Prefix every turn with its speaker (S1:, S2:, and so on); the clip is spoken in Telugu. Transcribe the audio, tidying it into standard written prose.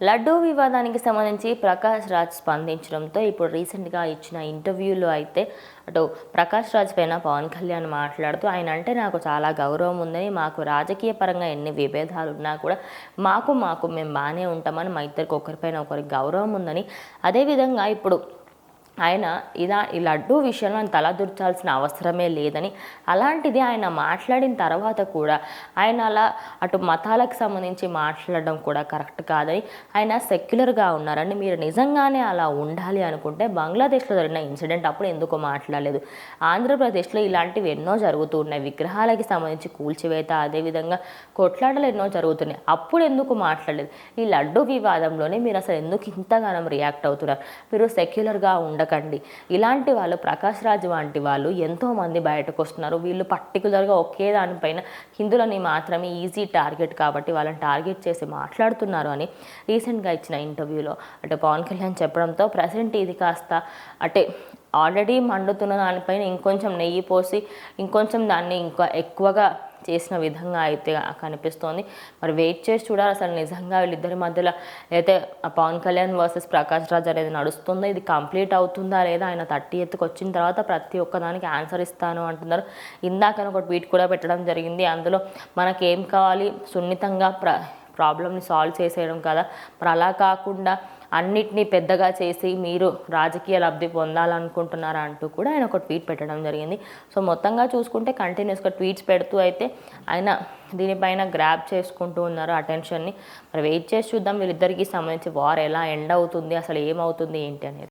S1: లడ్డూ వివాదానికి సంబంధించి ప్రకాష్ రాజ్ స్పందించడంతో ఇప్పుడు రీసెంట్గా ఇచ్చిన ఇంటర్వ్యూలో అయితే అటు ప్రకాష్ రాజ్ పైన పవన్ కళ్యాణ్ మాట్లాడుతూ ఆయన అంటే నాకు చాలా గౌరవం ఉందని, మాకు రాజకీయ పరంగా ఎన్ని విభేదాలు ఉన్నా కూడా మాకు మేము బాగానే ఉంటామని, మా ఇద్దరికి ఒకరిపైన ఒకరికి గౌరవం ఉందని, అదేవిధంగా ఇప్పుడు ఆయన ఈ లడ్డూ విషయంలో ఆయన తలదూర్చాల్సిన అవసరమే లేదని, అలాంటిది ఆయన మాట్లాడిన తర్వాత కూడా ఆయన అలా అటు మతాలకు సంబంధించి మాట్లాడడం కూడా కరెక్ట్ కాదని, ఆయన సెక్యులర్గా ఉన్నారని, మీరు నిజంగానే అలా ఉండాలి అనుకుంటే బంగ్లాదేశ్లో జరిగిన ఇన్సిడెంట్ అప్పుడు ఎందుకు మాట్లాడలేదు? ఆంధ్రప్రదేశ్లో ఇలాంటివి ఎన్నో జరుగుతూ ఉన్నాయి, విగ్రహాలకి సంబంధించి కూల్చివేత, అదేవిధంగా కొట్లాటలు ఎన్నో జరుగుతున్నాయి, అప్పుడు ఎందుకు మాట్లాడలేదు? ఈ లడ్డూ వివాదంలోనే మీరు అసలు ఎందుకు ఇంతగానం రియాక్ట్ అవుతున్నారు? మీరు సెక్యులర్గా ఉండకండి. ఇలాంటి వాళ్ళు ప్రకాష్ రాజ్ వంటి వాళ్ళు ఎంతోమంది బయటకు వస్తున్నారు. వీళ్ళు పర్టికులర్గా ఒకే దానిపైన హిందువులని మాత్రమే ఈజీ టార్గెట్ కాబట్టి వాళ్ళని టార్గెట్ చేసి మాట్లాడుతున్నారు అని రీసెంట్గా ఇచ్చిన ఇంటర్వ్యూలో అంటే పవన్ కళ్యాణ్ చెప్పడంతో ప్రజెంట్ ఇది కాస్త అంటే ఆల్రెడీ మండుతున్న దానిపైన ఇంకొంచెం నెయ్యి పోసి ఇంకొంచెం దాన్ని ఇంకా ఎక్కువగా చేసిన విధంగా అయితే కనిపిస్తోంది. మరి వెయిట్ చేసి చూడాలి అసలు నిజంగా వీళ్ళిద్దరి మధ్యలో అయితే పవన్ కళ్యాణ్ వర్సెస్ ప్రకాష్ రాజ్ అనేది నడుస్తుందో, ఇది కంప్లీట్ అవుతుందా లేదా? ఆయన 30th వచ్చిన తర్వాత ప్రతి ఒక్కదానికి ఆన్సర్ ఇస్తాను అంటున్నారు. ఇందాక ఒక ట్వీట్ కూడా పెట్టడం జరిగింది. అందులో మనకేం కావాలి, సున్నితంగా ప్రాబ్లమ్ని సాల్వ్ చేసేయడం కదా, మరి అలా కాకుండా అన్నిటినీ పెద్దగా చేసి మీరు రాజకీయ లబ్ధి పొందాలనుకుంటున్నారా అంటూ కూడా ఆయన ఒక ట్వీట్ పెట్టడం జరిగింది. సో మొత్తంగా చూసుకుంటే కంటిన్యూస్గా ట్వీట్స్ పెడుతూ అయితే ఆయన దీనిపైన గ్రాప్ చేసుకుంటూ ఉన్నారు అటెన్షన్ని. మరి వెయిట్ చేసి చూద్దాం వీళ్ళిద్దరికీ సంబంధించి వార్ ఎలా ఎండ్ అవుతుంది, అసలు ఏమవుతుంది ఏంటి అనేది.